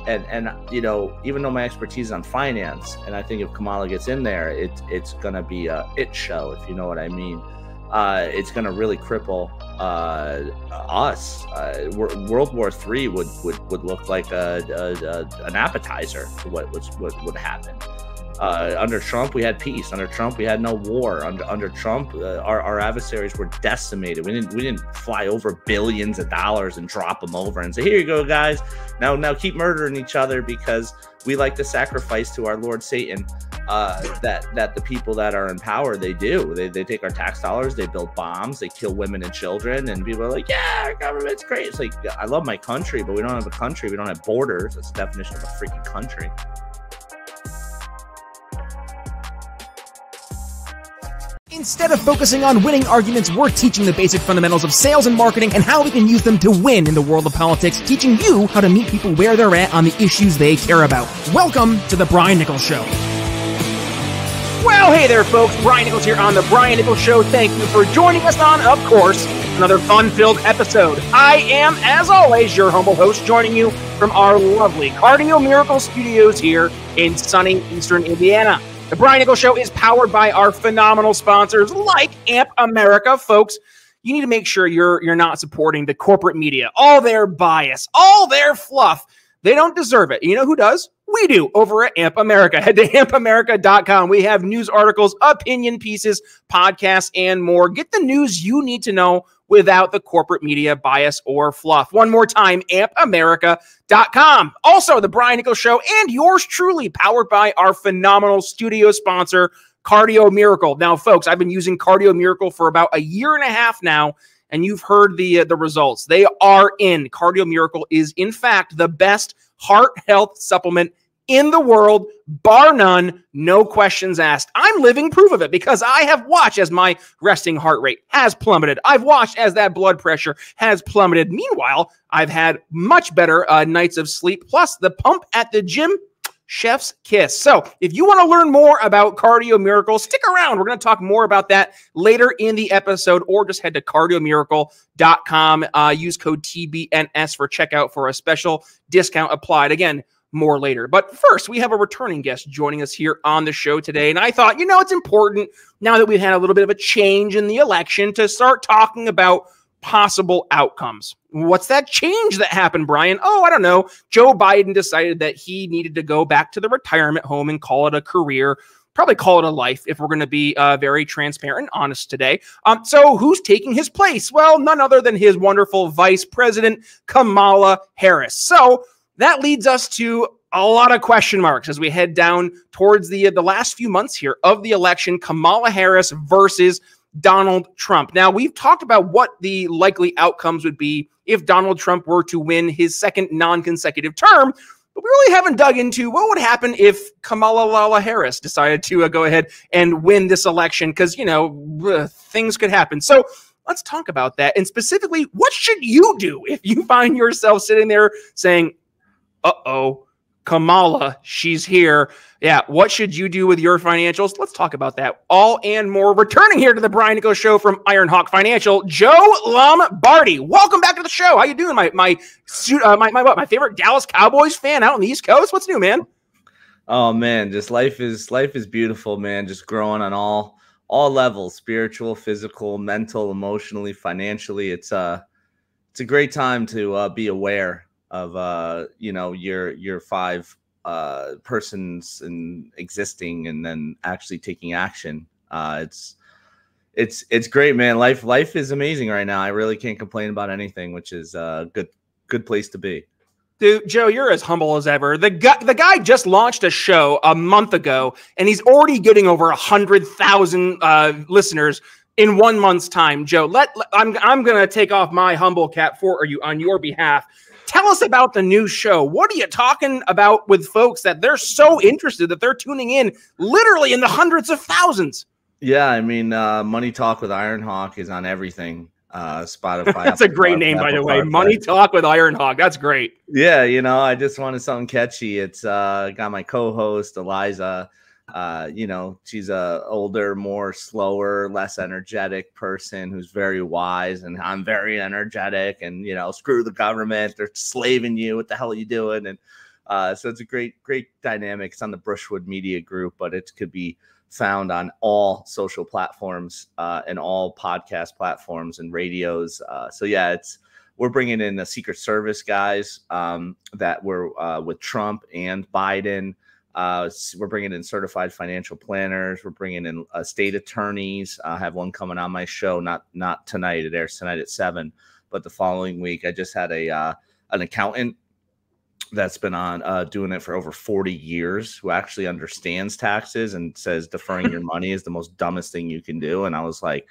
and you know, even though my expertise is on finance, and I think if Kamala gets in there, it's gonna be a it show, if you know what I mean. It's gonna really cripple us. World War III would look like an appetizer to what would happen. Under Trump, we had peace. Under Trump, we had no war. Under Trump, our adversaries were decimated. We didn't fly over billions of dollars and drop them over and say, "Here you go, guys. Now keep murdering each other because we like to sacrifice to our Lord Satan." That the people that are in power, they do. They take our tax dollars, they build bombs, they kill women and children, and people are like, "Yeah, our government's great." It's like, I love my country, but we don't have a country. We don't have borders. That's the definition of a freaking country. Instead of focusing on winning arguments, we're teaching the basic fundamentals of sales and marketing and how we can use them to win in the world of politics, teaching you how to meet people where they're at on the issues they care about. Welcome to The Brian Nichols Show. Well, hey there, folks. Brian Nichols here on The Brian Nichols Show. Thank you for joining us on, of course, another fun-filled episode. I am, as always, your humble host, joining you from our lovely Cardio Miracle Studios here in sunny Eastern Indiana. The Brian Nichols Show is powered by our phenomenal sponsors like AMP America. Folks, you need to make sure you're not supporting the corporate media. All their bias, all their fluff. They don't deserve it. You know who does? We do over at AMP America. Head to ampamerica.com. We have news articles, opinion pieces, podcasts, and more. Get the news you need to know without the corporate media bias or fluff. One more time, ampamerica.com. Also, The Brian Nichols Show and yours truly, powered by our phenomenal studio sponsor, Cardio Miracle. Now, folks, I've been using Cardio Miracle for about a year and a half now, and you've heard the results. They are in. Cardio Miracle is, in fact, the best heart health supplement in the world, bar none, no questions asked. I'm living proof of it because I have watched as my resting heart rate has plummeted. I've watched as that blood pressure has plummeted. Meanwhile, I've had much better nights of sleep, plus the pump at the gym, chef's kiss. So if you want to learn more about Cardio Miracle, stick around. We're going to talk more about that later in the episode, or just head to cardiomiracle.com. Use code TBNS for checkout for a special discount applied. Again, more later. But first, we have a returning guest joining us here on the show today. And I thought, it's important now that we've had a little bit of a change in the election to start talking about possible outcomes. What's that change that happened, Brian? Oh, I don't know. Joe Biden decided that he needed to go back to the retirement home and call it a career, probably call it a life if we're going to be very transparent and honest today. So who's taking his place? Well, none other than his wonderful Vice President, Kamala Harris. So that leads us to a lot of question marks as we head down towards the last few months here of the election, Kamala Harris versus Donald Trump. Now, we've talked about what the likely outcomes would be if Donald Trump were to win his second non-consecutive term, but we really haven't dug into what would happen if Kamala Harris decided to go ahead and win this election, because, things could happen. So let's talk about that. And specifically, what should you do if you find yourself sitting there saying, uh-oh, Kamala, she's here. Yeah, what should you do with your financials? Let's talk about that all and more. Returning here to the Brian Nichols Show from Ironhawk Financial, Joe Lombardi. Welcome back to the show. How you doing, my favorite Dallas Cowboys fan out on the East Coast? What's new, man? Oh man, just life is beautiful, man. Just growing on all levels: spiritual, physical, mental, emotionally, financially. It's a great time to be aware of your five persons and existing, and then actually taking action. It's great, man. Life is amazing right now. I really can't complain about anything, which is a good place to be. Dude, Joe, you're as humble as ever. The guy just launched a show a month ago, and he's already getting over 100,000 listeners in 1 month's time. Joe, I'm gonna take off my humble cap for you on your behalf. Tell us about the new show. What are you talking about with folks that they're so interested that they're tuning in literally in the hundreds of thousands? Yeah, I mean, Money Talk with Ironhawk is on everything. Spotify. That's a great name, by the way. Money Talk with Ironhawk. That's great. Yeah, I just wanted something catchy. It's got my co-host Eliza. She's a older, more slower, less energetic person who's very wise, and I'm very energetic, and screw the government, they're slaving you, what the hell are you doing? And So it's a great dynamic. It's on the Brushwood Media Group, but it could be found on all social platforms and all podcast platforms and radios. So yeah, we're bringing in the Secret Service guys that were with Trump and Biden. We're bringing in certified financial planners. We're bringing in state attorneys. I have one coming on my show, not tonight. It airs tonight at 7, but the following week. I just had an accountant that's been on doing it for over 40 years, who actually understands taxes and says deferring your money is the most dumbest thing you can do. And I was like,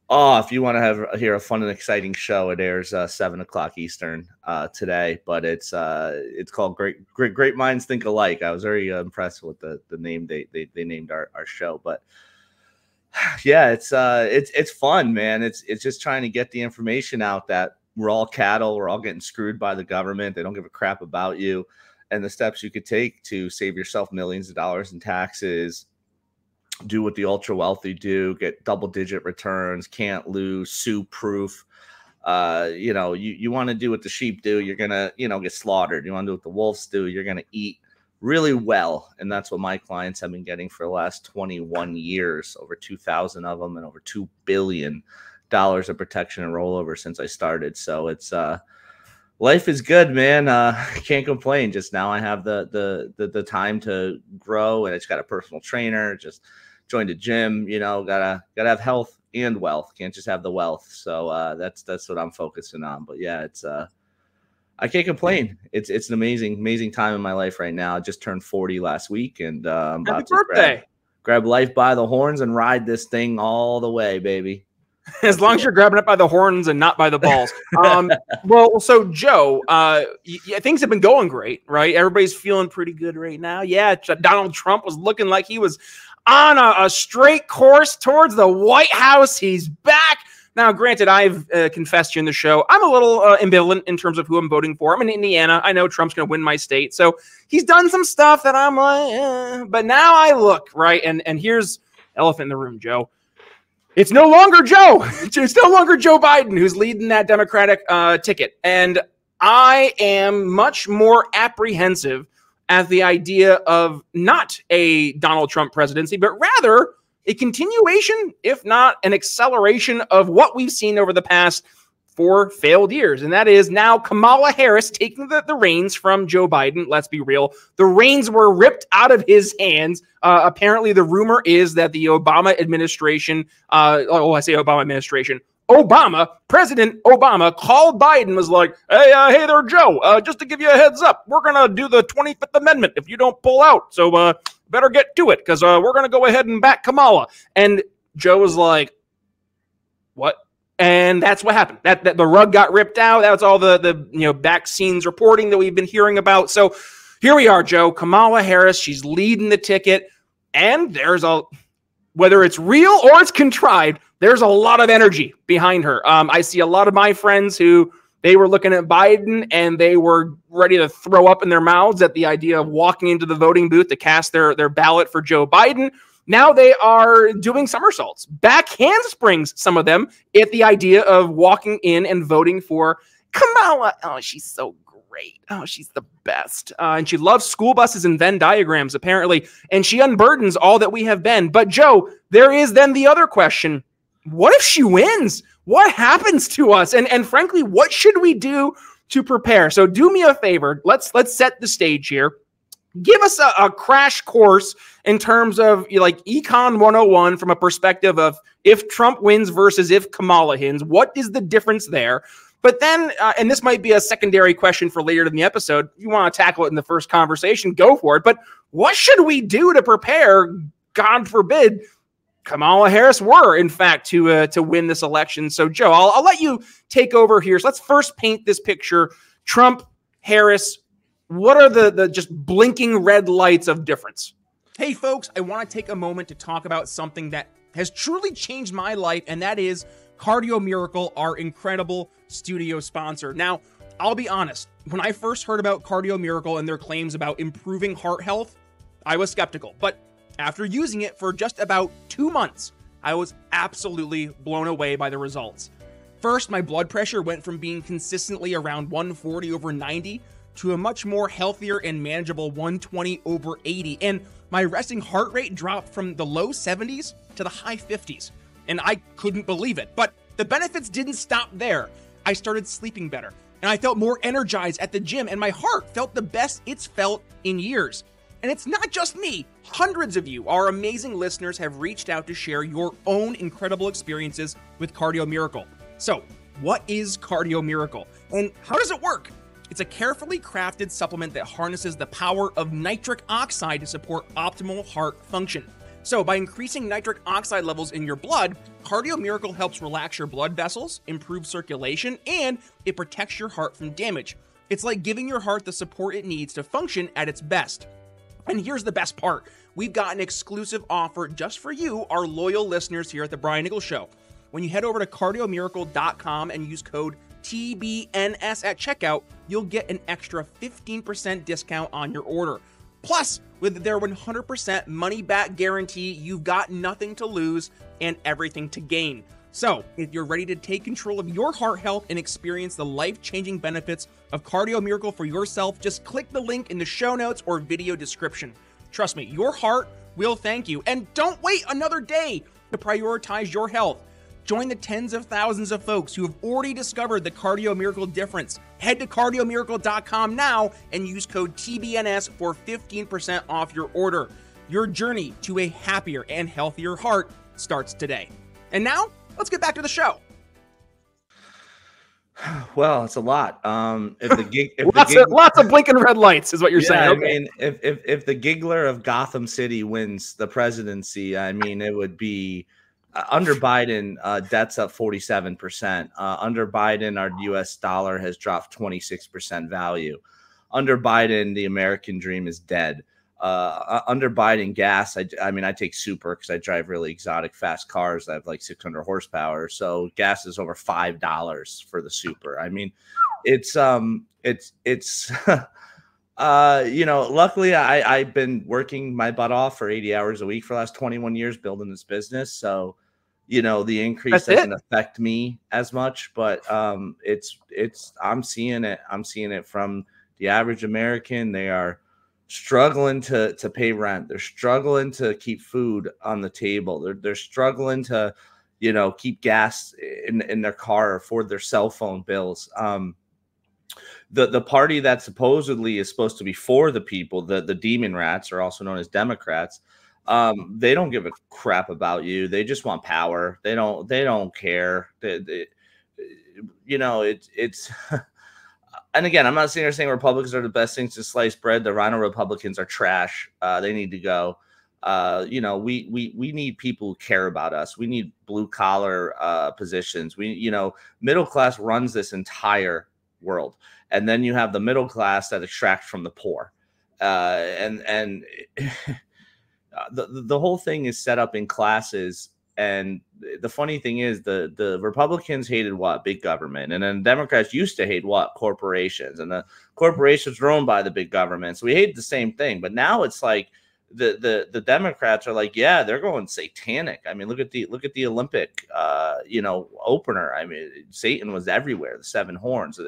oh, if you want to hear a fun and exciting show, it airs 7 o'clock Eastern today. But it's called Great Minds Think Alike. I was very impressed with the name they named our show. But yeah, it's fun, man. It's just trying to get the information out that we're all cattle. We're all getting screwed by the government. They don't give a crap about you, and the steps you could take to save yourself millions of dollars in taxes. Do what the ultra wealthy do, get double-digit returns, can't lose, sue-proof. You want to do what the sheep do, you're going to, get slaughtered. You want to do what the wolves do, you're going to eat really well. And that's what my clients have been getting for the last 21 years, over 2,000 of them and over $2 billion of protection and rollover since I started. So it's life is good, man. Can't complain. Just now I have the time to grow, and it's got a personal trainer, just joined a gym, gotta have health and wealth. Can't just have the wealth. So that's what I'm focusing on. But yeah, it's I can't complain. It's an amazing time in my life right now. I just turned 40 last week, and I'm about to grab life by the horns and ride this thing all the way, baby. As long as you're grabbing it by the horns and not by the balls. Well, so Joe, things have been going great, right? Everybody's feeling pretty good right now. Yeah, Donald Trump was looking like he was on a straight course towards the White House. He's back. Now, granted, I've confessed in the show, I'm a little ambivalent in terms of who I'm voting for. I'm in Indiana. I know Trump's going to win my state. So he's done some stuff that I'm like, but now I look, right? And here's elephant in the room, Joe. It's no longer Joe. It's no longer Joe Biden who's leading that Democratic ticket. And I am much more apprehensive at the idea of not a Donald Trump presidency, but rather a continuation, if not an acceleration of what we've seen over the past 4 failed years. And that is now Kamala Harris taking the reins from Joe Biden. Let's be real. The reins were ripped out of his hands. Apparently, the rumor is that the Obama administration, President Obama called Biden, was like, hey there, Joe, just to give you a heads up, we're going to do the 25th Amendment if you don't pull out. So better get to it, because we're going to go ahead and back Kamala. And Joe was like, what? And that's what happened. That the rug got ripped out. That's all the back scenes reporting that we've been hearing about. So here we are, Joe. Kamala Harris, she's leading the ticket. And whether it's real or it's contrived, there's a lot of energy behind her. I see a lot of my friends who they were looking at Biden and they were ready to throw up in their mouths at the idea of walking into the voting booth to cast their ballot for Joe Biden. Now they are doing somersaults, back handsprings, some of them, at the idea of walking in and voting for Kamala. Oh, she's so great. Oh, she's the best. And she loves school buses and Venn diagrams, apparently. And she unburdens all that we have been. But Joe, there is then the other question. What if she wins? What happens to us? And frankly, what should we do to prepare? So do me a favor. Let's set the stage here. Give us a crash course in terms of like Econ 101 from a perspective of if Trump wins versus if Kamala wins. What is the difference there? But then, and this might be a secondary question for later in the episode, you want to tackle it in the first conversation, go for it. But what should we do to prepare, God forbid, Kamala Harris were, in fact, to win this election? So, Joe, I'll let you take over here. So let's first paint this picture. Trump, Harris, what are the just blinking red lights of difference? Hey, folks, I want to take a moment to talk about something that has truly changed my life, and that is Cardio Miracle, our incredible studio sponsor. Now, I'll be honest, when I first heard about Cardio Miracle and their claims about improving heart health, I was skeptical. But after using it for just about 2 months, I was absolutely blown away by the results. First, my blood pressure went from being consistently around 140/90 to a much more healthier and manageable 120/80. And my resting heart rate dropped from the low 70s to the high 50s. And I couldn't believe it. But the benefits didn't stop there. I started sleeping better, and I felt more energized at the gym, and my heart felt the best it's felt in years. And it's not just me. Hundreds of you, our amazing listeners, have reached out to share your own incredible experiences with Cardio Miracle. So, what is Cardio Miracle, and how does it work? It's a carefully crafted supplement that harnesses the power of nitric oxide to support optimal heart function. So, by increasing nitric oxide levels in your blood, Cardio Miracle helps relax your blood vessels, improve circulation, and it protects your heart from damage. It's like giving your heart the support it needs to function at its best. And here's the best part. We've got an exclusive offer just for you, our loyal listeners here at the Brian Nichols Show. When you head over to cardiomiracle.com and use code TBNS at checkout, you'll get an extra 15% discount on your order. Plus, with their 100% money-back guarantee, you've got nothing to lose and everything to gain. So, if you're ready to take control of your heart health and experience the life-changing benefits of Cardio Miracle for yourself, just click the link in the show notes or video description. Trust me, your heart will thank you. And don't wait another day to prioritize your health. Join the tens of thousands of folks who have already discovered the Cardio Miracle difference. Head to cardiomiracle.com now and use code TBNS for 15% off your order. Your journey to a happier and healthier heart starts today. And now, let's get back to the show. Well, it's a lot. Lots of blinking red lights is what you're saying. I mean, if the giggler of Gotham City wins the presidency, I mean, it would be under Biden, debt's up 47%. Under Biden, our U.S. dollar has dropped 26% value. Under Biden, the American dream is dead. Under Biden, gas, I mean, I take super because I drive really exotic, fast cars. I have like 600 horsepower. So gas is over $5 for the super. I mean, it's you know, luckily I've been working my butt off for 80 hours a week for the last 21 years building this business. So, you know, the increase doesn't affect me as much, but I'm seeing it. I'm seeing it from the average American. They are struggling to pay rent. They're struggling to keep food on the table. They're struggling to, you know, keep gas in their car, afford their cell phone bills. The party that supposedly is supposed to be for the people, the demon rats, are also known as Democrats. They don't give a crap about you. They just want power. They don't care. You know, it's and again, I'm not sitting here saying Republicans are the best things to slice bread. The Rhino Republicans are trash. They need to go. You know, we need people who care about us. We need blue collar positions. You know, middle class runs this entire world. And then you have the middle class that extracts from the poor. And the whole thing is set up in classes. And the funny thing is the Republicans hated what? Big government. And then Democrats used to hate what? Corporations. And the corporations were owned by the big government. So we hate the same thing. But now it's like the Democrats are like, yeah, they're going satanic. I mean, look at the Olympic you know, opener. I mean, Satan was everywhere, the seven horns.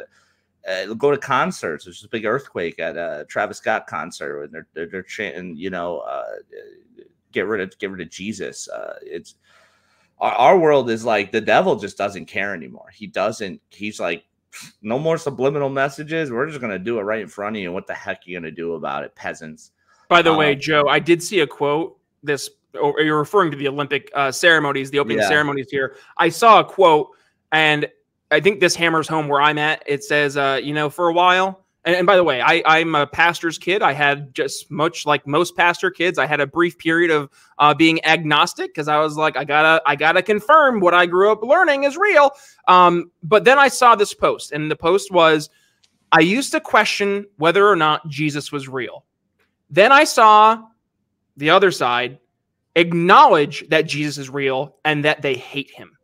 Go to concerts. There's a big earthquake at a Travis Scott concert, and they're chanting, you know, get rid of Jesus. It's our world is like the devil just doesn't care anymore. He's like, no more subliminal messages. We're just gonna do it right in front of you. What the heck are you gonna do about it, peasants? By the way, Joe, I did see a quote. You're referring to the Olympic ceremonies, the opening ceremonies here. I saw a quote, and I think this hammers home where I'm at. It says, you know, for a while, and by the way, I'm a pastor's kid. I had, just much like most pastor kids, I had a brief period of being agnostic because I was like, I gotta confirm what I grew up learning is real. But then I saw this post, and the post was, I used to question whether or not Jesus was real. Then I saw the other side acknowledge that Jesus is real and that they hate him.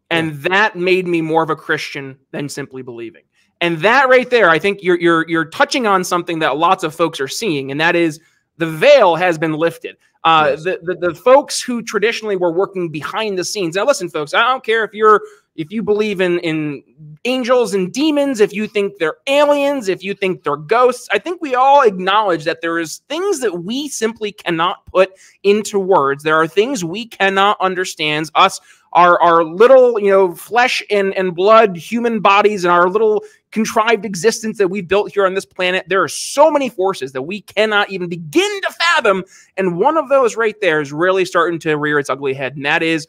And that made me more of a Christian than simply believing. And that right there, I think you're touching on something that lots of folks are seeing, and that is the veil has been lifted. The folks who traditionally were working behind the scenes. Now, listen, folks, I don't care if you're if you believe in angels and demons, if you think they're aliens, if you think they're ghosts, I think we all acknowledge that there is things that we simply cannot put into words. There are things we cannot understand. Us, our little, flesh and blood human bodies and our little contrived existence that we built here on this planet. There are so many forces that we cannot even begin to fathom. And one of those right there is really starting to rear its ugly head. And that is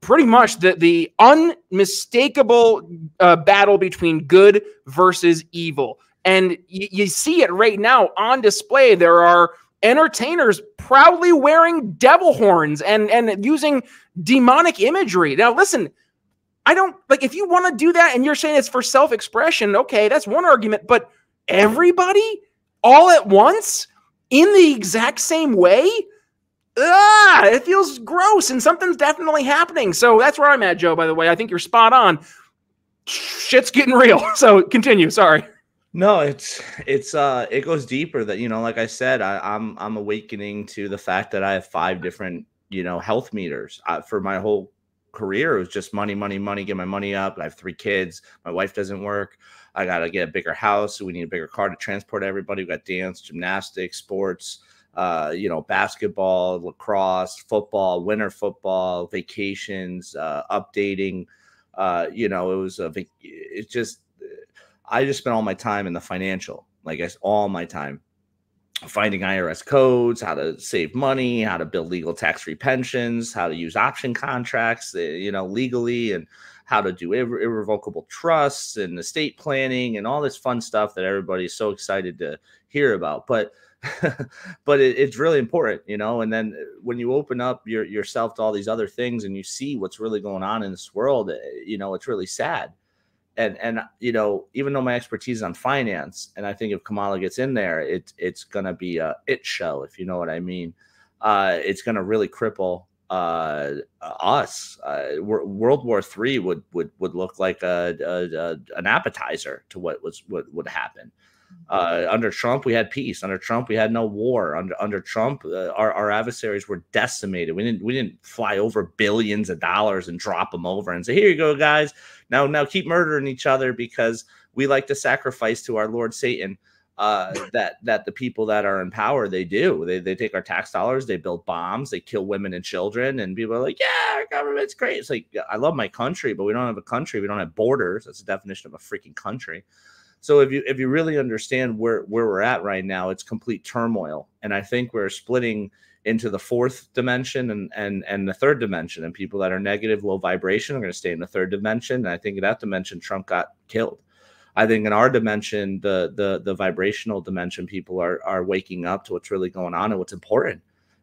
pretty much the unmistakable battle between good versus evil. And you see it right now on display. There are entertainers proudly wearing devil horns and using demonic imagery. Now, listen, I don't like if you want to do that and you're saying it's for self-expression. Okay, that's one argument. But everybody all at once in the exact same way, it feels gross and something's definitely happening. So that's where I'm at, Joe, by the way. I think you're spot on. Shit's getting real. So continue. Sorry. No, it goes deeper that, like I said, I'm awakening to the fact that I have 5 different, health meters. For my whole career, it was just money, money, money, get my money up. I have 3 kids. My wife doesn't work. I got to get a bigger house. So we need a bigger car to transport everybody. We got dance, gymnastics, sports, basketball, lacrosse, football, winter football, vacations, updating. I just spent all my time in the financial, all my time finding IRS codes, how to save money, how to build legal tax-free pensions, how to use option contracts, legally, and how to do irrevocable trusts and estate planning and all this fun stuff that everybody's so excited to hear about. But it's really important, and then when you open up yourself to all these other things and you see what's really going on in this world, it's really sad. And even though my expertise is on finance, and I think if Kamala gets in there, it's going to be a it show, if you know what I mean. It's going to really cripple us. World War III would look like an appetizer to what would happen. Under Trump, we had peace. Under Trump, we had no war. Under Trump, our adversaries were decimated. We didn't fly over billions of dollars and drop them over and say, "Here you go, guys. Now keep murdering each other because we like to sacrifice to our Lord Satan." That the people that are in power, they do. They take our tax dollars, they build bombs, they kill women and children, and people are like, "Yeah, our government's great." It's like, I love my country, but we don't have a country. We don't have borders. That's the definition of a freaking country. So if you really understand where we're at right now, it's complete turmoil. And I think we're splitting into the 4th dimension and the 3rd dimension. And people that are negative, low vibration are going to stay in the 3rd dimension. And I think in that dimension, Trump got killed. I think in our dimension, the vibrational dimension, people are waking up to what's really going on and what's important.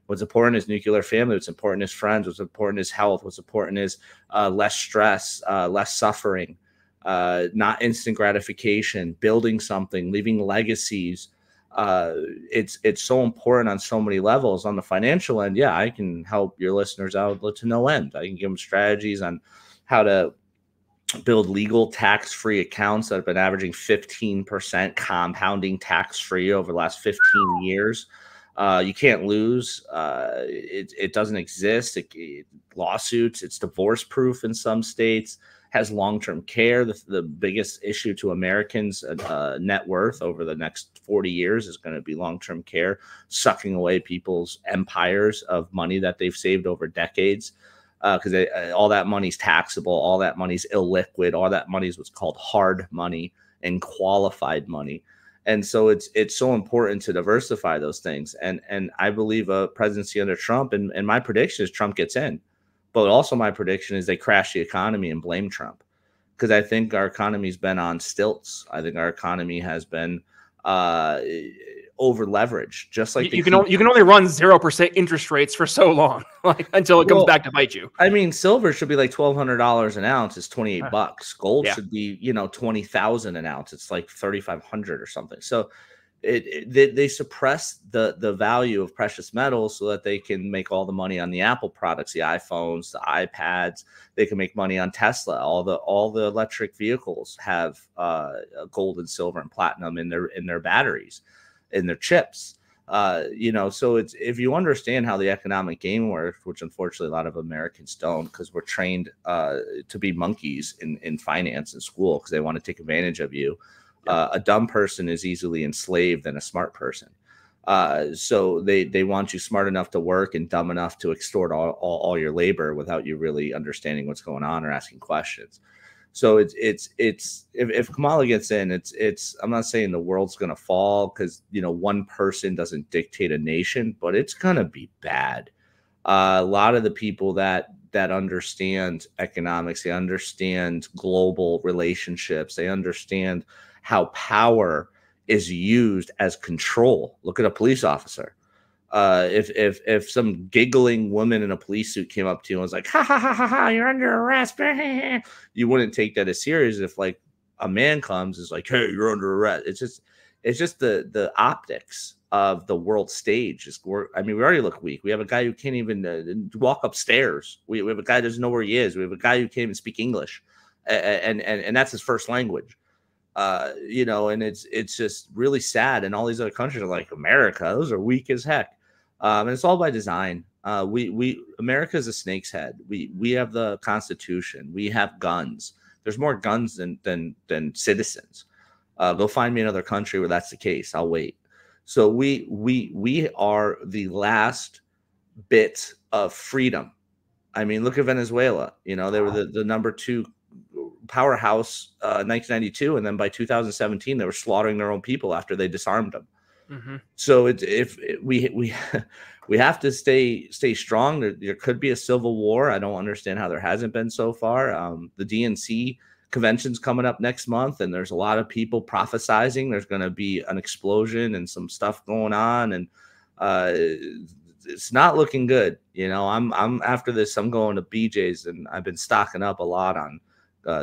What's important is nuclear family. What's important is friends. What's important is health. What's important is less stress, less suffering. Not instant gratification, building something, leaving legacies. It's so important on so many levels. On the financial end, yeah, I can help your listeners out to no end. I can give them strategies on how to build legal tax-free accounts that have been averaging 15% compounding tax-free over the last 15 years. You can't lose. It doesn't exist. Lawsuits, it's divorce-proof in some states. Has long-term care. The biggest issue to Americans' net worth over the next 40 years is going to be long-term care, sucking away people's empires of money that they've saved over decades. Because all that money's taxable, all that money's illiquid, all that money is what's called hard money and qualified money. And so it's so important to diversify those things. And I believe a presidency under Trump, and my prediction is Trump gets in. But also my prediction is they crash the economy and blame Trump, because I think our economy's been on stilts. I think our economy has been over leveraged. Just like you can only run 0% interest rates for so long, until it comes back to bite you. I mean, silver should be like $1,200 an ounce. It's $28. Gold should be $20,000 an ounce. It's like $3,500 or something. So they suppress the value of precious metals so that they can make all the money on the Apple products, the iPhones, the iPads. They can make money on Tesla. All the electric vehicles have gold and silver and platinum in their batteries, in their chips. So it's, if you understand how the economic game works, which unfortunately a lot of Americans don't, because we're trained to be monkeys in finance in school because they want to take advantage of you. A dumb person is easily enslaved than a smart person. So they want you smart enough to work and dumb enough to extort all your labor without you really understanding what's going on or asking questions. So it's if Kamala gets in, I'm not saying the world's going to fall because, one person doesn't dictate a nation, but it's going to be bad. A lot of the people that understand economics, they understand global relationships, they understand how power is used as control. Look at a police officer. If some giggling woman in a police suit came up to you and was like, ha ha ha ha ha, you're under arrest, you wouldn't take that as serious. If like a man comes, is like, hey, you're under arrest. It's just the optics of the world stage. We already look weak. We have a guy who can't even walk upstairs. We have a guy who doesn't know where he is. We have a guy who can't even speak English, and that's his first language. And it's just really sad. And all these other countries are like, America, those are weak as heck. And it's all by design. America is a snake's head. We have the Constitution. We have guns. There's more guns than citizens. Go find me another country where that's the case. I'll wait. So we are the last bit of freedom. I mean, look at Venezuela. They were the number 2 powerhouse 1992, and then by 2017 they were slaughtering their own people after they disarmed them. Mm-hmm. So we have to stay strong. There could be a civil war. I don't understand how there hasn't been so far. The DNC convention's coming up next month, and there's a lot of people prophesizing there's going to be an explosion and some stuff going on, and it's not looking good. I'm after this, I'm going to BJ's, and I've been stocking up a lot on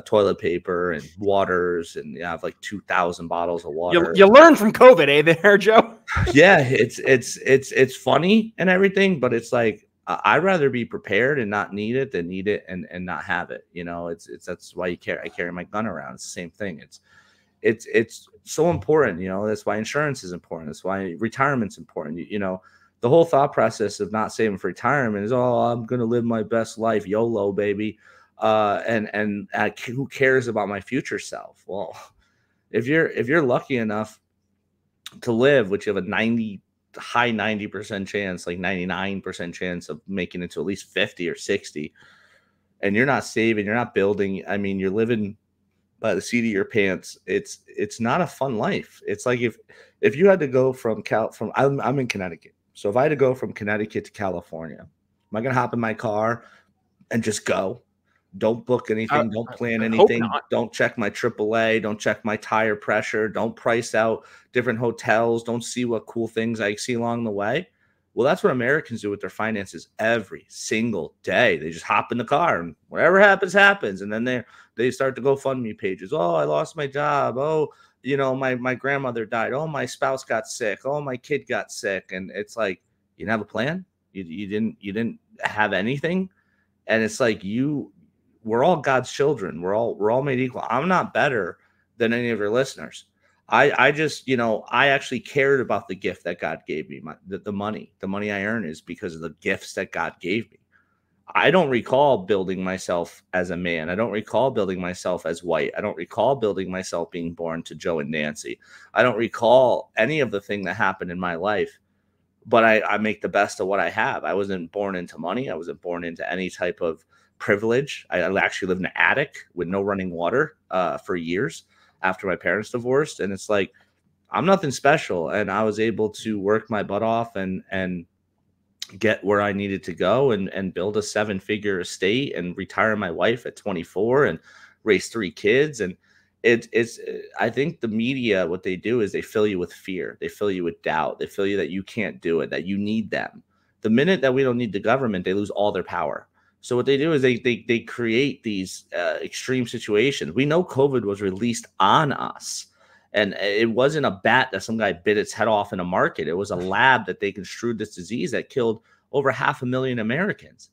toilet paper and waters, and I have like 2,000 bottles of water. You learn from COVID, there, Joe? Yeah, it's funny and everything, but it's like I'd rather be prepared and not need it than need it and not have it. That's why I carry my gun around. It's the same thing. It's so important. That's why insurance is important. That's why retirement's important. The whole thought process of not saving for retirement is, I'm gonna live my best life, YOLO, baby. And who cares about my future self? Well, if you're lucky enough to live, which you have a high 90% chance, like 99% chance of making it to at least 50 or 60, and you're not saving, you're not building, you're living by the seat of your pants, it's not a fun life. It's like if you had to go I'm in Connecticut, so if I had to go from Connecticut to California, am I gonna hop in my car and just go? Don't book anything. Don't plan anything. Don't check my AAA. Don't check my tire pressure. Don't price out different hotels. Don't see what cool things I see along the way. Well, that's what Americans do with their finances every single day. They just hop in the car and whatever happens, happens. And then they start to GoFundMe pages. Oh, I lost my job. Oh, my grandmother died. Oh, my spouse got sick. Oh, my kid got sick. And it's like, you didn't have a plan. You didn't have anything. And it's like we're all God's children. We're all made equal. I'm not better than any of your listeners. I just, I actually cared about the gift that God gave me. The money I earn is because of the gifts that God gave me. I don't recall building myself as a man. I don't recall building myself as white. I don't recall building myself being born to Joe and Nancy. I don't recall any of the thing that happened in my life, but I make the best of what I have. I wasn't born into money. I wasn't born into any type of privilege. I actually lived in an attic with no running water for years after my parents divorced. And it's like, I'm nothing special. And I was able to work my butt off and get where I needed to go and build a 7-figure estate and retire my wife at 24 and raise 3 kids. And it's I think the media, what they do is they fill you with fear. They fill you with doubt. They fill you that you can't do it, that you need them. The minute that we don't need the government, they lose all their power. So what they do is they create these extreme situations. We know COVID was released on us, and it wasn't a bat that some guy bit its head off in a market. It was a lab that they construed this disease that killed over 500,000 Americans.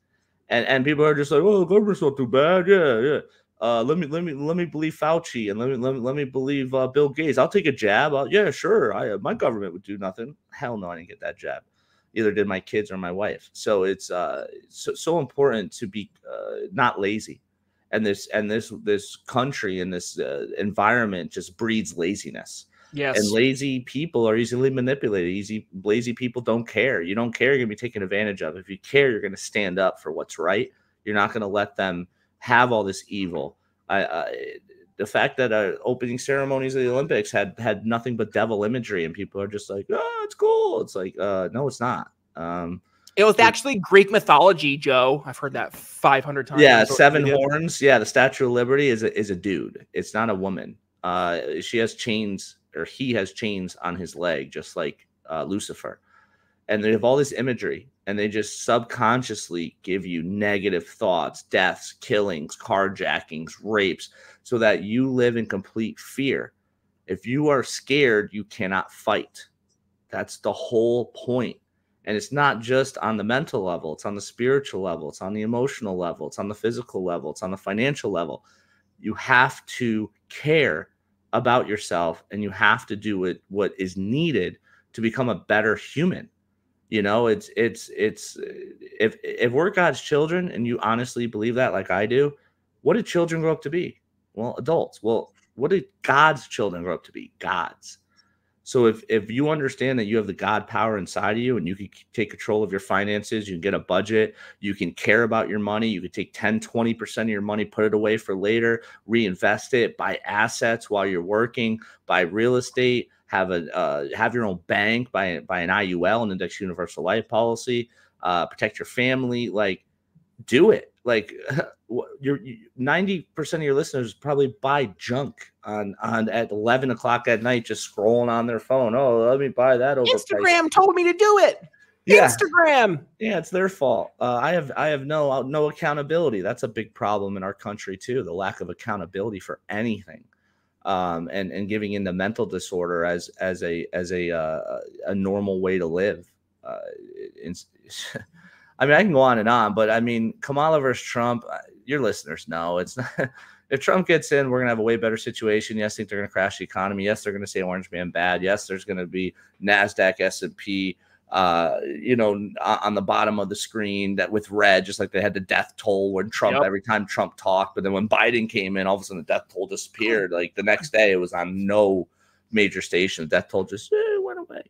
And people are just like, oh, the government's not too bad. Yeah. let me believe Fauci and let me believe Bill Gates. I'll take a jab. Yeah, sure. My government would do nothing. Hell no, I didn't get that jab. Either did my kids or my wife. So it's so important to be not lazy. And this country and this environment just breeds laziness. Yes. And lazy people are easily manipulated. Lazy people don't care. You don't care, you're gonna be taken advantage of. If you care, you're gonna stand up for what's right. You're not gonna let them have all this evil. The fact that opening ceremonies of the Olympics had nothing but devil imagery, and people are just like, oh, it's cool. It's like, no, it's not. It was actually Greek mythology, Joe. I've heard that 500 times. Yeah, 7 horns. Yeah, the Statue of Liberty is a dude. It's not a woman. She has chains, or he has chains on his leg, just like Lucifer. And they have all this imagery, and they just subconsciously give you negative thoughts, deaths, killings, carjackings, rapes, so that you live in complete fear. If you are scared, you cannot fight. That's the whole point. And it's not just on the mental level. It's on the spiritual level. It's on the emotional level. It's on the physical level. It's on the financial level. You have to care about yourself, and you have to do what is needed to become a better human. You know, it's if we're God's children and you honestly believe that, like I do, what did children grow up to be? Well, adults. Well, what did God's children grow up to be? Gods. So if you understand that you have the God power inside of you, and you can take control of your finances, you can get a budget, you can care about your money, you can take 10, 20% of your money, put it away for later, reinvest it, buy assets while you're working, buy real estate, have your own bank, buy an IUL, an Index Universal Life policy, protect your family, like do it. Like your 90% of your listeners probably buy junk on at 11 o'clock at night, just scrolling on their phone. Oh, let me buy that. Instagram told me to do it. Yeah. Instagram. Yeah, it's their fault. I have no accountability. That's a big problem in our country too. The lack of accountability for anything, and giving into mental disorder as a normal way to live. I mean, I can go on and on, but I mean, Kamala versus Trump, your listeners know it's not. If Trump gets in, we're going to have a way better situation. Yes, I think they're going to crash the economy. Yes, they're going to say Orange Man bad. Yes, there's going to be NASDAQ, S&P, on the bottom of the screen that with red, just like they had the death toll when Trump, every time Trump talked. But then when Biden came in, all of a sudden the death toll disappeared. Like the next day, it was on no major station. The death toll just went away.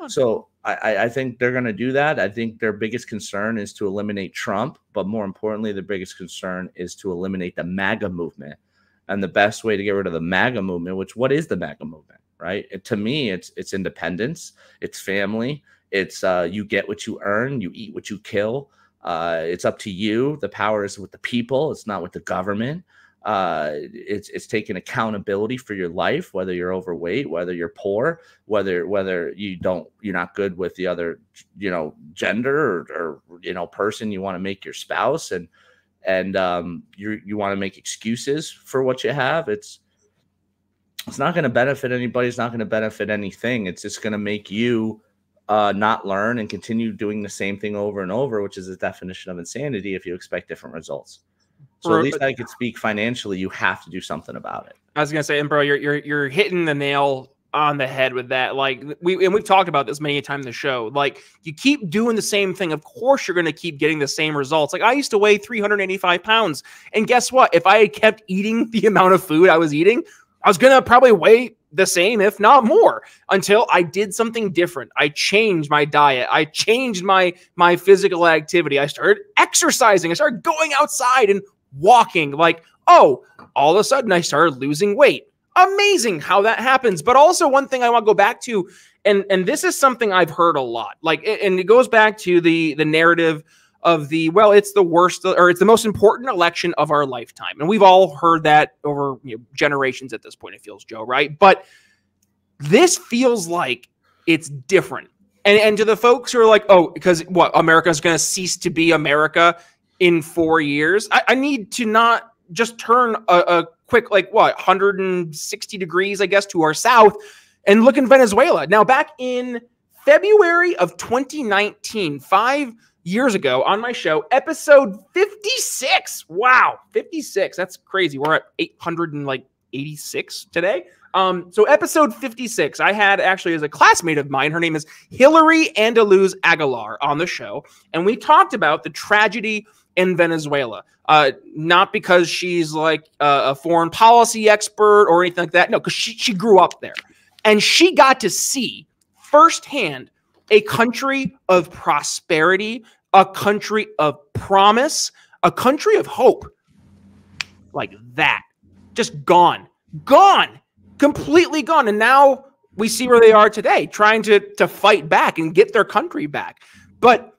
So I think they're going to do that. I think their biggest concern is to eliminate Trump, but more importantly, the biggest concern is to eliminate the MAGA movement. And the best way to get rid of the MAGA movement, what is the MAGA movement, right? To me, it's independence, it's family, it's you get what you earn, you eat what you kill. It's up to you. The power is with the people. It's not with the government. It's taking accountability for your life, whether you're overweight, whether you're poor, whether you're not good with the other, gender or person you want to make your spouse, and you want to make excuses for what you have. It's not going to benefit anybody. It's not going to benefit anything. It's just going to make you not learn and continue doing the same thing over and over, which is the definition of insanity if you expect different results. So at least I could speak financially. You have to do something about it. I was gonna say, and bro, you're hitting the nail on the head with that. Like we've talked about this many times in the show. Like you keep doing the same thing, of course you're gonna keep getting the same results. Like I used to weigh 385 pounds, and guess what? If I had kept eating the amount of food I was eating, I was gonna probably weigh the same, if not more, until I did something different. I changed my diet. I changed my physical activity. I started exercising. I started going outside and walking. Like, all of a sudden I started losing weight. Amazing how that happens. But also one thing I want to go back to, and this is something I've heard a lot, and it goes back to the narrative of it's the worst, or it's the most important election of our lifetime. And we've all heard that over generations at this point, it feels, Joe, right? But this feels like it's different. And to the folks who are like, because America's going to cease to be America in 4 years. I need to not just turn a quick, 160 degrees, I guess, to our south and look in Venezuela. Now, back in February of 2019, 5 years ago on my show, episode 56. Wow, 56. That's crazy. We're at 886 today. So episode 56, I had actually as a classmate of mine, her name is Hillary Andaluz Aguilar on the show. And we talked about the tragedy in Venezuela. Not because she's like a foreign policy expert or anything like that. No, because she grew up there. And she got to see firsthand a country of prosperity, a country of promise, a country of hope. Like that. Just gone. Gone. Completely gone. And now we see where they are today, trying to fight back and get their country back. But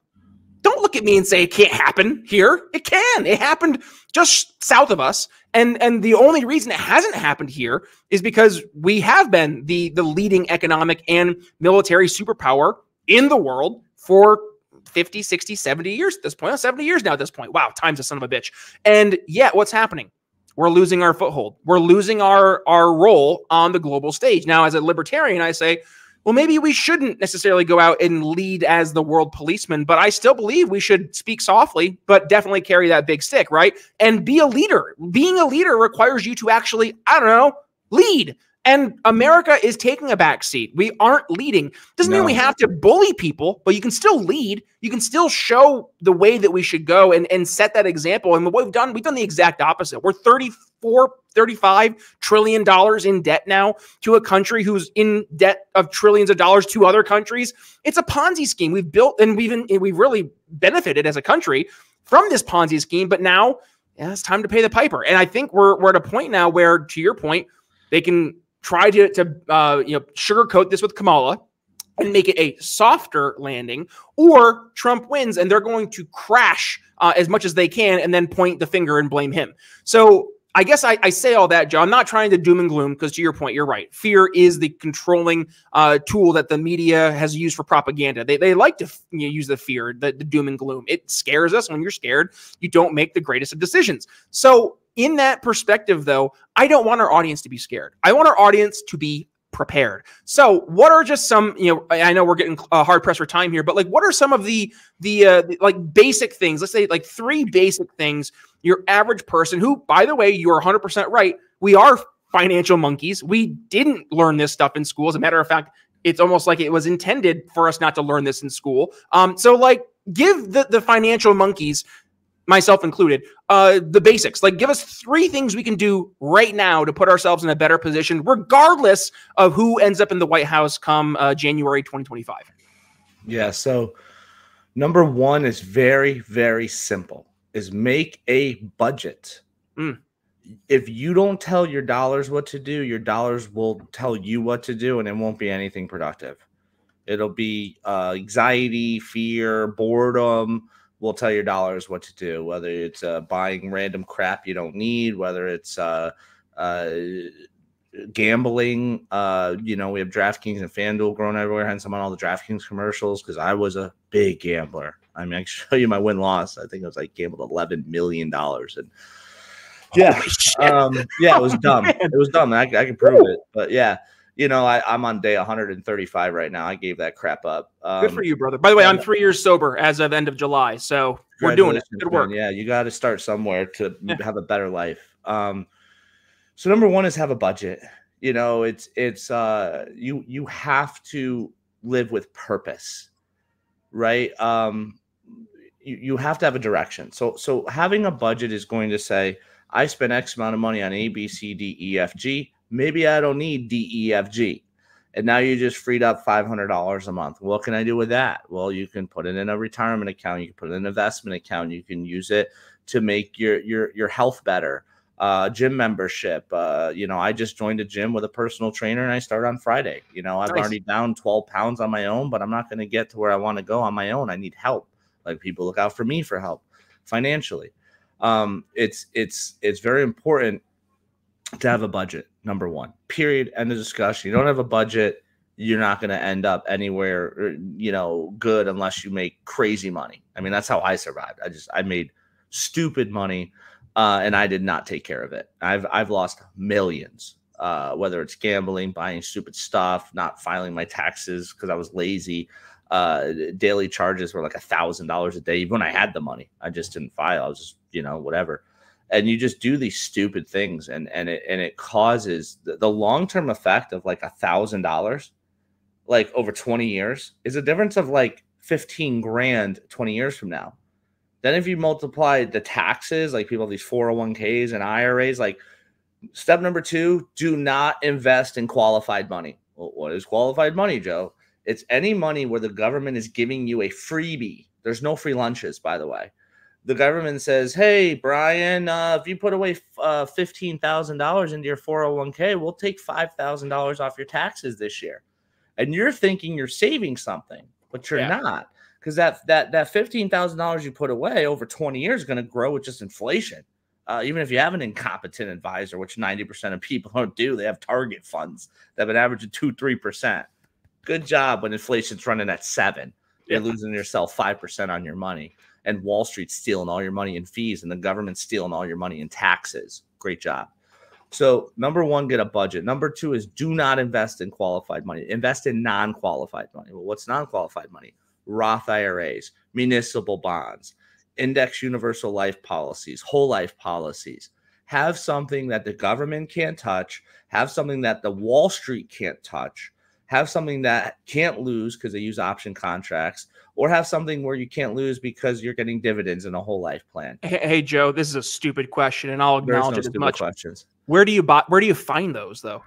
don't look at me and say it can't happen here. It can. It happened just south of us. And the only reason it hasn't happened here is because we have been the leading economic and military superpower in the world for 50, 60, 70 years at this point. 70 years now at this point. Wow, time's a son of a bitch. And yet what's happening? We're losing our foothold. We're losing our role on the global stage. Now, as a libertarian, I say, well, maybe we shouldn't necessarily go out and lead as the world policeman, but I still believe we should speak softly, but definitely carry that big stick, right? And be a leader. Being a leader requires you to actually, I don't know, lead. And America is taking a back seat. We aren't leading. Doesn't mean we have to bully people, but you can still lead. You can still show the way that we should go and set that example. And what we've done the exact opposite. We're $35 trillion in debt now to a country who's in debt of trillions of dollars to other countries. It's a Ponzi scheme. We've built and we've really benefited as a country from this Ponzi scheme. But now it's time to pay the piper. And I think we're at a point now where, to your point, they can try to sugarcoat this with Kamala and make it a softer landing, or Trump wins and they're going to crash as much as they can and then point the finger and blame him. So I guess I say all that, Joe. I'm not trying to doom and gloom because, to your point, you're right. Fear is the controlling tool that the media has used for propaganda. They like to use the fear, the doom and gloom. It scares us. When you're scared, you don't make the greatest of decisions. So in that perspective, though, I don't want our audience to be scared. I want our audience to be prepared. So what are just some, I know we're getting hard pressed for time here, but like, what are some of the like basic things? Let's say like 3 basic things your average person who, by the way, you're 100% right. We are financial monkeys. We didn't learn this stuff in school. As a matter of fact, it's almost like it was intended for us not to learn this in school. So like give the financial monkeys, myself included, the basics. Like, give us 3 things we can do right now to put ourselves in a better position, regardless of who ends up in the White House come January 2025. Yeah. So number 1 is very, very simple, is make a budget. If you don't tell your dollars what to do, your dollars will tell you what to do, and it won't be anything productive. It'll be anxiety, fear, boredom. Will tell your dollars what to do, whether it's buying random crap you don't need, whether it's gambling. We have DraftKings and FanDuel growing everywhere, hence I'm on all the DraftKings commercials because I was a big gambler. I mean, I can show you my win-loss. I think I was like gambled $11 million. And yeah, it was dumb. Man. It was dumb. I can prove it. But yeah, I'm on day 135 right now. I gave that crap up. Good for you, brother. By the way, I'm 3 years sober as of end of July. So we're doing it. Good work. Man. Yeah, you got to start somewhere to have a better life. So number 1 is have a budget. It's you have to live with purpose, right? You have to have a direction. So having a budget is going to say, I spent X amount of money on A, B, C, D, E, F, G. Maybe I don't need D, E, F, G. And now you just freed up $500 a month. What can I do with that? Well, you can put it in a retirement account. You can put it in an investment account. You can use it to make your health better. Gym membership. I just joined a gym with a personal trainer and I started on Friday. I've already down 12 pounds on my own, but I'm not going to get to where I want to go on my own. I need help. Like, people look out for me for help financially. It's very important to have a budget. Number 1, period. End of discussion. You don't have a budget, you're not going to end up anywhere, good unless you make crazy money. I mean, that's how I survived. I made stupid money, and I did not take care of it. I've lost millions, whether it's gambling, buying stupid stuff, not filing my taxes because I was lazy. Daily charges were like $1,000 a day. Even when I had the money, I just didn't file. I was just, whatever. And you just do these stupid things, and it causes the long-term effect of like $1,000, like over 20 years, is a difference of like 15 grand 20 years from now. Then if you multiply the taxes, like people have these 401ks and IRAs, like step number 2, do not invest in qualified money. Well, what is qualified money, Joe? It's any money where the government is giving you a freebie. There's no free lunches, by the way. The government says, hey, Brian, if you put away $15,000 into your 401k, we'll take $5,000 off your taxes this year. And you're thinking you're saving something, but you're not. Because that $15,000 you put away over 20 years is going to grow with just inflation. Even if you have an incompetent advisor, which 90% of people don't do, they have target funds that have been averaging 2-3%. Good job when inflation's running at 7%. You're losing yourself 5% on your money, and Wall Street's stealing all your money in fees, and the government's stealing all your money in taxes. Great job. So number 1, get a budget. Number 2 is do not invest in qualified money. Invest in non-qualified money. Well, what's non-qualified money? Roth IRAs, municipal bonds, index universal life policies, whole life policies. Have something that the government can't touch. Have something that the Wall Street can't touch. Have something that can't lose because they use option contracts, or have something where you can't lose because you're getting dividends in a whole life plan. Hey, Joe, this is a stupid question, and I'll acknowledge it as much. Questions. Where do you find those though?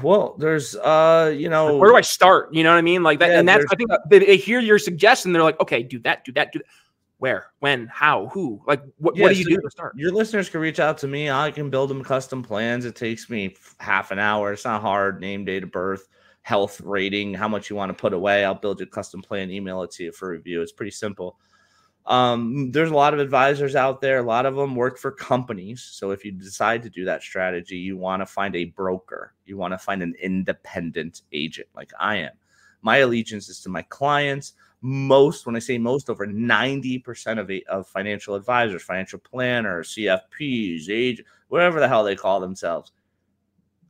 Well, there's where do I start? You know what I mean? Like that, and that's, I think they hear your suggestion. They're like, okay, do that. Where, when, how, who? Like, what do you do to start? Your listeners can reach out to me. I can build them custom plans. It takes me half an hour. It's not hard. Name, date of birth, health rating, how much you want to put away. I'll build you a custom plan, email it to you for review. It's pretty simple. There's a lot of advisors out there. A lot of them work for companies. So if you decide to do that strategy, you want to find a broker. You want to find an independent agent like I am. My allegiance is to my clients. When I say most, over 90% of financial advisors, financial planners, CFPs, agents, whatever the hell they call themselves,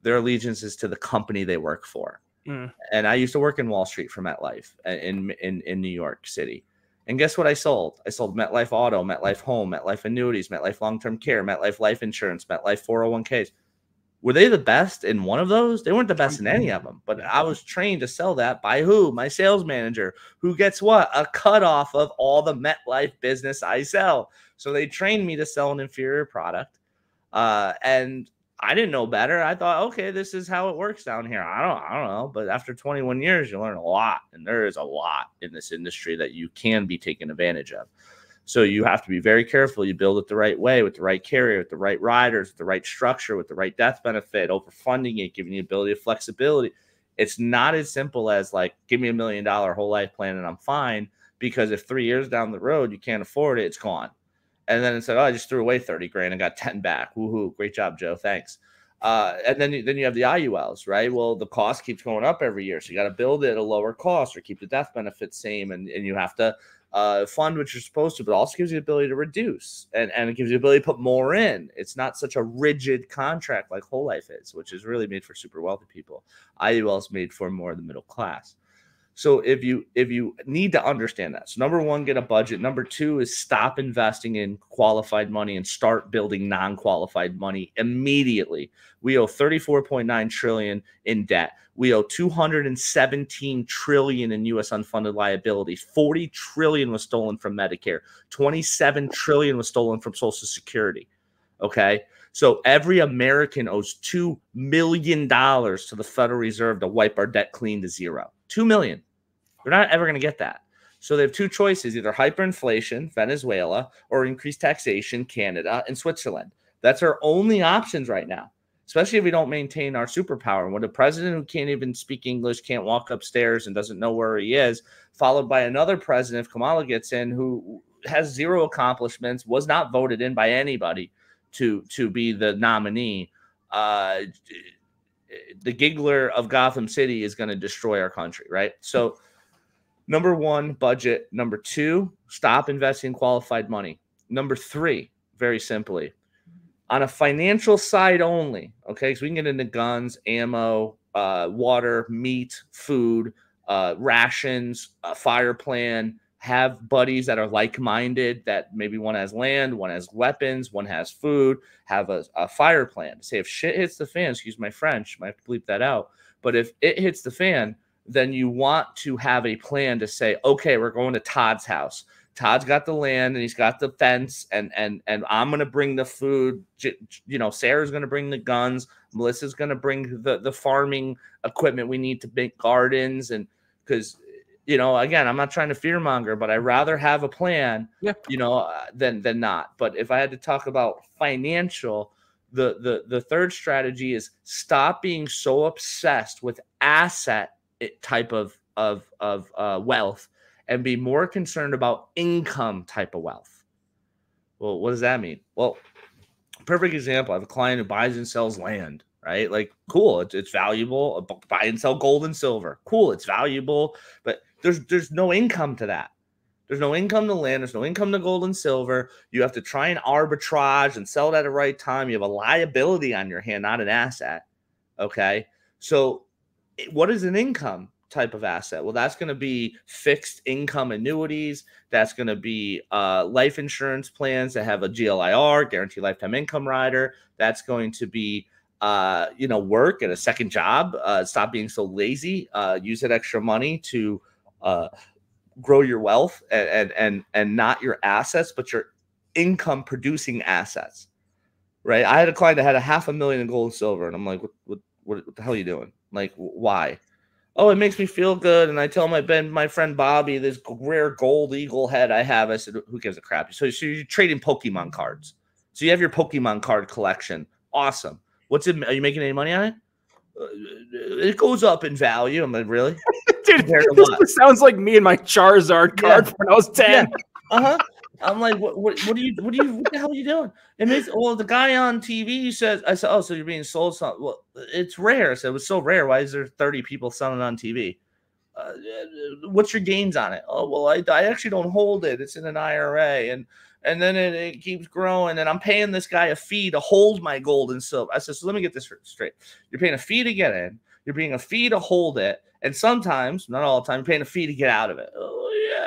their allegiance is to the company they work for. And I used to work in Wall Street for MetLife in New York City. And guess what I sold? I sold MetLife Auto, MetLife Home, MetLife Annuities, MetLife Long-Term Care, MetLife Life Insurance, MetLife 401ks. Were they the best in one of those? They weren't the best in any of them. But I was trained to sell that by who? My sales manager, who gets what? A cutoff of all the MetLife business I sell. So they trained me to sell an inferior product. And I didn't know better. I thought, okay, this is how it works down here. I don't know. But after 21 years, you learn a lot. And there is a lot in this industry that you can be taken advantage of. So you have to be very careful. You build it the right way, with the right carrier, with the right riders, with the right structure, with the right death benefit, overfunding it, giving you the ability of flexibility. It's not as simple as like, give me $1 million whole life plan and I'm fine. Because if 3 years down the road you can't afford it, it's gone. And then it's like, oh, I just threw away 30 grand and got 10 back. Woohoo! Great job, Joe. Thanks. And then you have the IULs, right? Well, the cost keeps going up every year, so you got to build it at a lower cost or keep the death benefit same, and you have to fund what you're supposed to, but also gives you the ability to reduce, and it gives you the ability to put more in. It's not such a rigid contract like whole life is, which is really made for super wealthy people. IUL is made for more of the middle class. So if you need to understand that, so number 1, get a budget. Number 2 is stop investing in qualified money and start building non-qualified money immediately. We owe $34.9 trillion in debt. We owe $217 trillion in U.S. unfunded liabilities. 40 trillion was stolen from Medicare. 27 trillion was stolen from Social Security. Okay. So every American owes $2 million to the Federal Reserve to wipe our debt clean to zero. 2 million. We're not ever going to get that. So they have two choices, either hyperinflation, Venezuela, or increased taxation, Canada and Switzerland. That's our only options right now, especially if we don't maintain our superpower. When a president who can't even speak English, can't walk upstairs and doesn't know where he is, followed by another president, if Kamala gets in, who has zero accomplishments, was not voted in by anybody to be the nominee, the giggler of Gotham City is going to destroy our country, right? So number 1, budget. Number 2, stop investing in qualified money. Number 3, very simply, on a financial side only, okay, because we can get into guns, ammo, water, meat, food, rations, a fire plan, have buddies that are like-minded, that maybe one has land, one has weapons, one has food, have a fire plan. Say if shit hits the fan, excuse my French, might have to bleep that out, but if it hits the fan, then you want to have a plan to say, okay, we're going to Todd's house. Todd's got the land and he's got the fence, and I'm going to bring the food. Sarah's going to bring the guns. Melissa's going to bring the farming equipment we need to make gardens. And because, again, I'm not trying to fearmonger, but I'd rather have a plan, than not. But if I had to talk about financial, the third strategy is stop being so obsessed with asset type of wealth, and be more concerned about income type of wealth. Well, what does that mean? Well, perfect example. I have a client who buys and sells land, right? Like, cool. It's valuable. Buy and sell gold and silver. Cool. It's valuable, but there's no income to that. There's no income to land. There's no income to gold and silver. You have to try and arbitrage and sell it at the right time. You have a liability on your hand, not an asset. Okay. So what is an income type of asset? Well, that's going to be fixed income annuities. That's going to be life insurance plans that have a GLIR, guaranteed lifetime income rider. That's going to be work at a second job. Stop being so lazy. Use that extra money to grow your wealth and not your assets, but your income producing assets. Right? I had a client that had $500,000 in gold and silver, and I'm like, what the hell are you doing? Like, why? Oh, it makes me feel good. And I tell my friend Bobby, this rare gold eagle head I have. I said, who gives a crap? So you're trading Pokemon cards. So you have your Pokemon card collection. Awesome. What's it? Are you making any money on it? It goes up in value. I'm like, really? Dude, this sounds like me and my Charizard card when I was 10. Yeah. I'm like, what the hell are you doing? And the guy on TV says, I said, oh, so you're being sold something. Well, it's rare. I said, it was so rare. Why is there 30 people selling it on TV? What's your gains on it? Oh, well, I actually don't hold it. It's in an IRA. And then it keeps growing. And I'm paying this guy a fee to hold my gold and silver. I said, so let me get this straight. You're paying a fee to get in. You're paying a fee to hold it. And sometimes, not all the time, you're paying a fee to get out of it. Oh, yeah.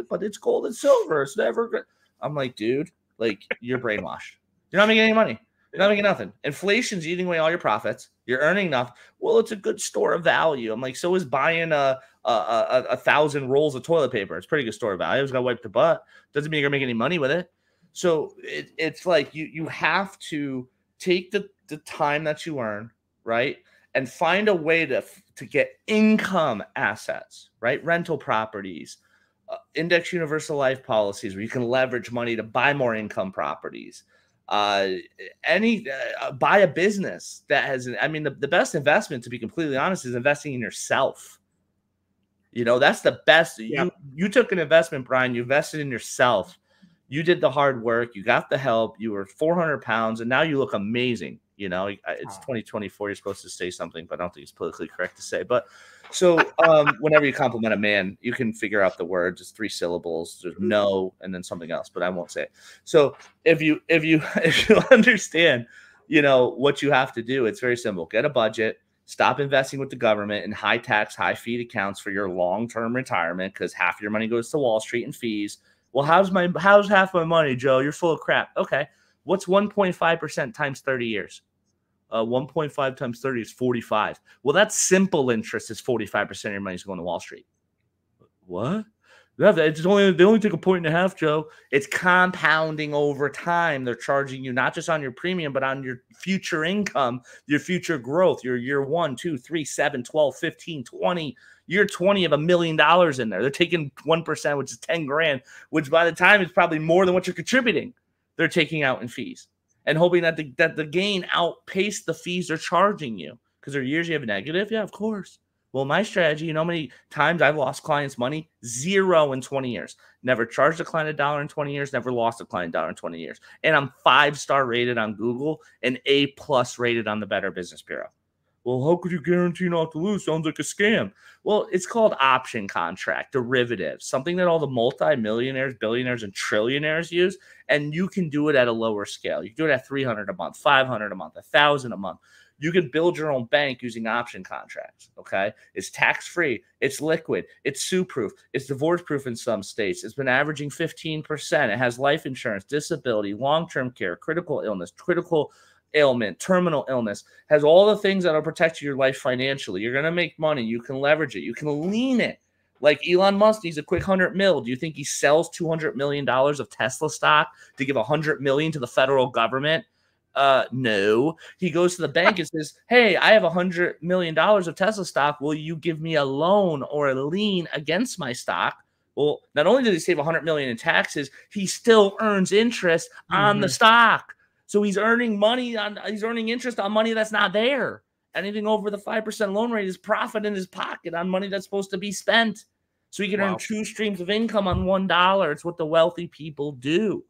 But it's gold and silver. It's never good. I'm like, dude, like, you're brainwashed. You're not making any money. You're not making nothing. Inflation's eating away all your profits. You're earning nothing. Well, it's a good store of value. I'm like, so is buying a 1,000 rolls of toilet paper. It's a pretty good store of value. It's got to wipe the butt. Doesn't mean you're going to make any money with it. So it's like you have to take the time that you earn, right, and find a way to get income assets, right? Rental properties, index universal life policies where you can leverage money to buy more income properties. Buy a business that has, the best investment, to be completely honest, is investing in yourself. That's the best. Yeah. You took an investment, Brian. You invested in yourself. You did the hard work. You got the help. You were 400 pounds, and now you look amazing. It's 2024. You're supposed to say something, but I don't think it's politically correct to say. But so whenever you compliment a man, you can figure out the words. It's 3 syllables. There's no, and then something else, but I won't say it. So if you understand, what you have to do, it's very simple. Get a budget. Stop investing with the government in high tax, high fee accounts for your long-term retirement, because half your money goes to Wall Street and fees. Well, how's half my money, Joe? You're full of crap. Okay. What's 1.5% times 30 years? 1.5 times 30 is 45. Well, that's simple interest is 45% of your money is going to Wall Street. What? Yeah, they only take 1.5 points, Joe. It's compounding over time. They're charging you not just on your premium, but on your future income, your future growth, your year 1, 2, 3, 7, 12, 15, 20, year 20 of $1 million in there. They're taking 1%, which is 10 grand, which by the time is probably more than what you're contributing. They're taking out in fees and hoping that the gain outpaced the fees they're charging you, because there are years you have a negative. Yeah, of course. Well, my strategy, you know how many times I've lost clients' money? 0 in 20 years. Never charged a client $1 in 20 years. Never lost a client $1 in 20 years. And I'm 5-star rated on Google and A+ rated on the Better Business Bureau. Well, how could you guarantee not to lose? Sounds like a scam. Well, it's called option contract, derivatives, something that all the multi-millionaires, billionaires, and trillionaires use. And you can do it at a lower scale. You can do it at $300 a month, $500 a month, $1,000 a month. You can build your own bank using option contracts, okay? It's tax-free. It's liquid. It's sue-proof. It's divorce-proof in some states. It's been averaging 15%. It has life insurance, disability, long-term care, critical illness, critical ailment, terminal illness, has all the things that will protect your life financially. You're going to make money. You can leverage it. You can lean it. Like Elon Musk needs a quick 100 mil. Do you think he sells $200 million of Tesla stock to give $100 million to the federal government? No. He goes to the bank and says, hey, I have $100 million of Tesla stock. Will you give me a loan or a lien against my stock? Well, not only did he save $100 million in taxes, he still earns interest on the stock. So he's earning interest on money that's not there. Anything over the 5% loan rate is profit in his pocket on money that's supposed to be spent. So he can earn 2 streams of income on $1. It's what the wealthy people do.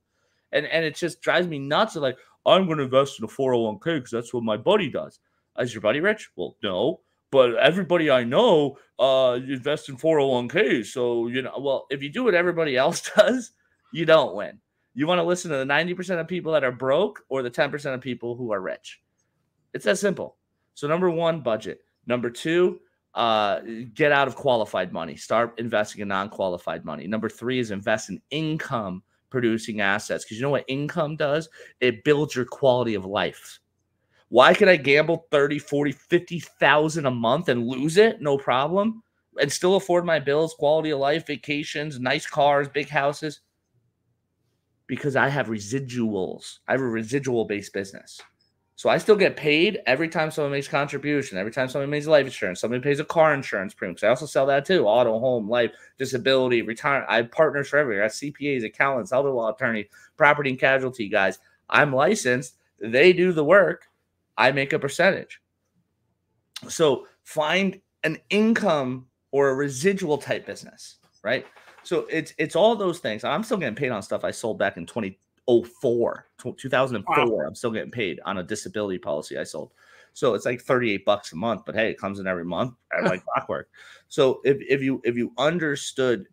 And it just drives me nuts. They're like, I'm going to invest in a 401k because that's what my buddy does. Is your buddy rich? Well, no. But everybody I know invests in 401ks. So, well, if you do what everybody else does, you don't win. You want to listen to the 90% of people that are broke or the 10% of people who are rich. It's that simple. So number 1, budget. Number 2, get out of qualified money. Start investing in non-qualified money. Number 3 is invest in income producing assets. Because you know what income does? It builds your quality of life. Why could I gamble 30, 40, 50,000 a month and lose it? No problem. And still afford my bills, quality of life, vacations, nice cars, big houses. Because I have residuals. I have a residual-based business. So I still get paid every time someone makes a contribution, every time someone makes life insurance, somebody pays a car insurance premium. Because I also sell that too. Auto, home, life, disability, retirement. I have partners for everywhere. I have CPAs, accountants, elder law attorney, property and casualty guys. I'm licensed. They do the work. I make a percentage. So find an income or a residual type business, right? So it's all those things. I'm still getting paid on stuff I sold back in 2004. Wow. I'm still getting paid on a disability policy I sold. So it's like $38 a month, but hey, it comes in every month like clockwork. So if you understood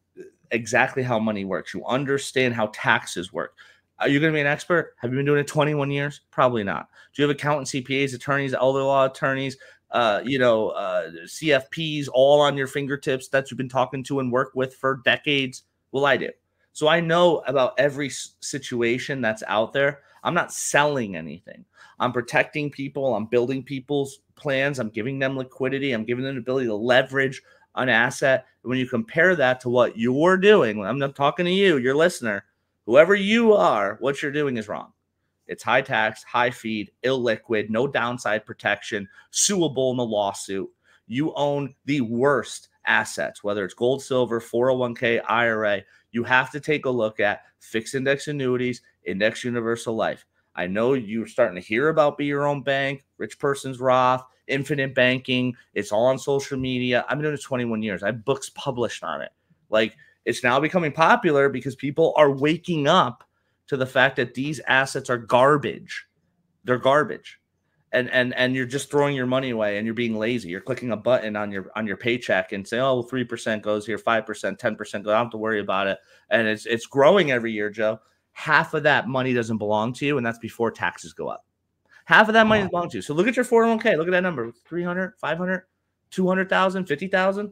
exactly how money works, you understand how taxes work. Are you going to be an expert? Have you been doing it 21 years? Probably not. Do you have accountants, CPAs, attorneys, elder law attorneys, CFPs all on your fingertips that you've been talking to and work with for decades? Well, I do. So I know about every situation that's out there. I'm not selling anything. I'm protecting people. I'm building people's plans. I'm giving them liquidity. I'm giving them the ability to leverage an asset. When you compare that to what you're doing, I'm not talking to you, your listener, whoever you are, what you're doing is wrong. It's high tax, high fee, illiquid, no downside protection, suable in a lawsuit. You own the worst assets, whether it's gold, silver, 401k, IRA. You have to take a look at fixed index annuities, index universal life. I know you're starting to hear about Be Your Own Bank, Rich Person's Roth, infinite banking. It's all on social media. I've been doing it 21 years. I have books published on it. Like, it's now becoming popular because people are waking up to the fact that these assets are garbage. They're garbage. And you're just throwing your money away and you're being lazy. You're clicking a button on your paycheck and say, oh, 3% goes here, 5%, 10% goes. I don't have to worry about it. And it's growing every year, Joe. Half of that money doesn't belong to you, and that's before taxes go up. Half of that money doesn't belong to you. So look at your 401k. Look at that number. 300, 500, 200,000, 50,000.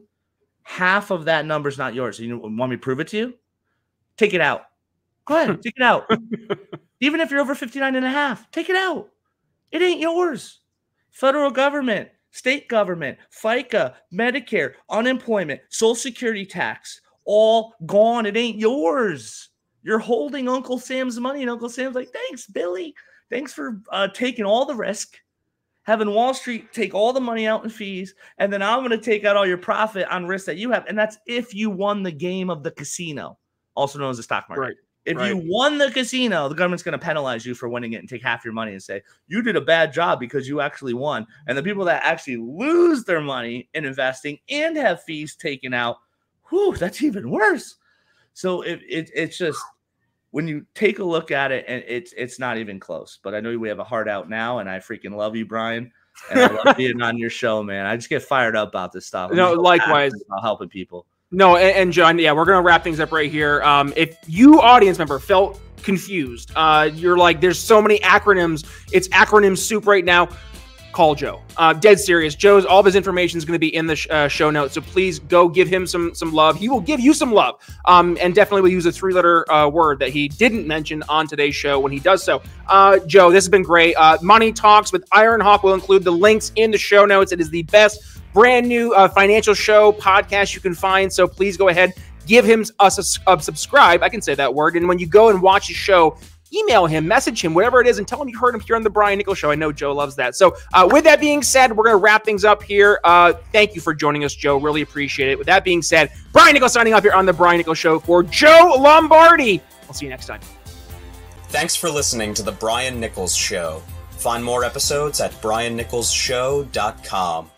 Half of that number is not yours. You want me to prove it to you? Take it out. Go ahead. Take it out. Even if you're over 59 and a half, take it out. It ain't yours. Federal government, state government, FICA, Medicare, unemployment, Social Security tax, all gone. It ain't yours. You're holding Uncle Sam's money, and Uncle Sam's like, thanks, Billy. Thanks for taking all the risk, having Wall Street take all the money out in fees, and then I'm going to take out all your profit on risk that you have. And that's if you won the game of the casino, also known as the stock market. Right. If you won the casino, the government's going to penalize you for winning it and take half your money and say, you did a bad job because you actually won. And the people that actually lose their money in investing and have fees taken out, whew, that's even worse. So it's just, when you take a look at it, and it's not even close. But I know we have a heart out now, and I freaking love you, Brian. And I love being on your show, man. I just get fired up about this stuff. No, likewise. About helping people. No, and John, yeah, we're going to wrap things up right here. If you, audience member, felt confused, you're like, there's so many acronyms, it's acronym soup right now, call Joe. Dead serious. All of his information is going to be in the show notes, so please go give him some love. He will give you some love, and definitely will use a 3-letter word that he didn't mention on today's show when he does so. Joe, this has been great. Money Talks with Ironhawk will include the links in the show notes. It is the best brand new financial show podcast you can find, so please go ahead, give him a subscribe. I can say that word. And when you go and watch his show, email him, message him, whatever it is, and tell him you heard him here on the Brian Nichols Show. I know Joe loves that. So with that being said, we're going to wrap things up here. Thank you for joining us, Joe. Really appreciate it. With that being said, Brian Nichols signing off here on the Brian Nichols Show for Joe Lombardi. I'll see you next time. Thanks for listening to the Brian Nichols Show. Find more episodes at briannicholsshow.com.